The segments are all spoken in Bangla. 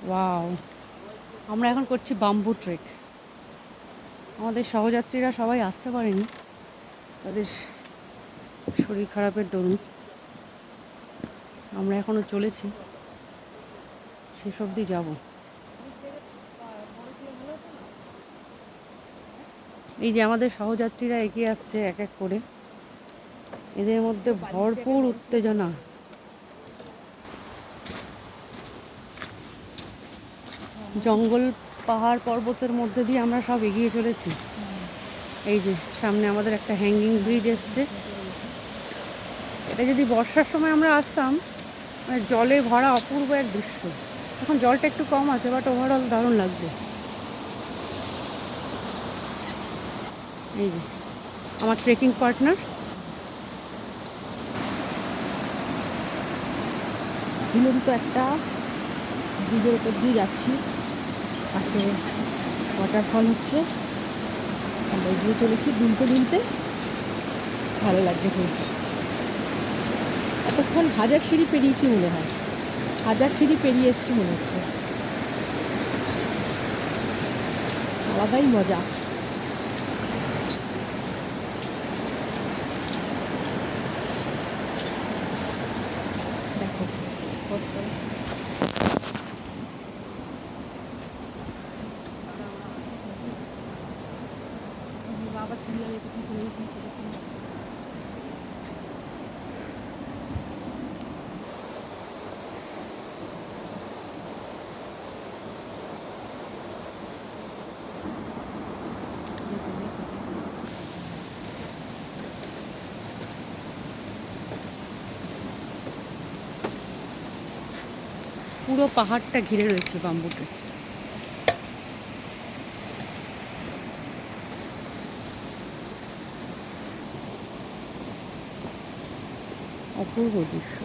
ওয়াও, আমরা এখন করছি বাম্বু ট্রেক। আমাদের সহযাত্রীরা সবাই আসতে পারেনি, তাদের শরীর খারাপের দরুন। আমরা এখনও চলেছি, শেষ অবধি যাব। এই যে আমাদের সহযাত্রীরা এগিয়ে আসছে এক এক করে, এদের মধ্যে ভরপুর উত্তেজনা। জঙ্গল, পাহাড়, পর্বতের মধ্যে দিয়ে আমরা সব এগিয়ে চলেছি। এই যে সামনে আমাদের একটা হ্যাঙ্গিং ব্রিজ এসছে। এটা যদি বর্ষার সময় আমরা আসতাম, মানে জলে ভরা অপূর্ব এক দৃশ্য। এখন জলটা একটু কম আছে, বাট ওভারঅল দারুণ লাগবে। এই যে আমার ট্রেকিং পার্টনার। ঝুলন্ত একটা ব্রিজের উপর দিয়ে যাচ্ছি, পাশে ওয়াটারফল হচ্ছে, আমরা এগিয়ে চলেছি দুলতে দুলতে। ভালো লাগছে খুব। এতক্ষণ 1000 সিঁড়ি পেরিয়েছি মনে হয়, 1000 সিঁড়ি পেরিয়ে এসছি মনে হচ্ছে। আলাদাই মজা। দেখো কষ্ট। বাবা চিল্লাবে কি করেছি সেরকম। পুরো পাহাড়টা ঘিরে রয়েছে বাম্বুতে। অপূর্ব দৃশ্য।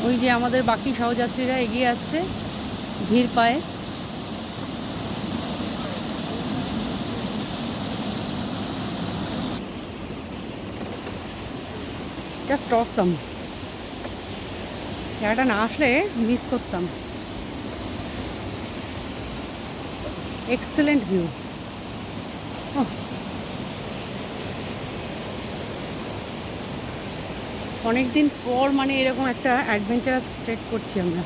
ওই যে আমাদের বাকি সহযাত্রীরা এগিয়ে আসছে ধীর পায়ে। Just awesome. জায়গাটা না আসলে মিস করতাম। Excellent view. অনেকদিন পর মানে এরকম একটা অ্যাডভেঞ্চারাস ট্রেক করছি আমরা।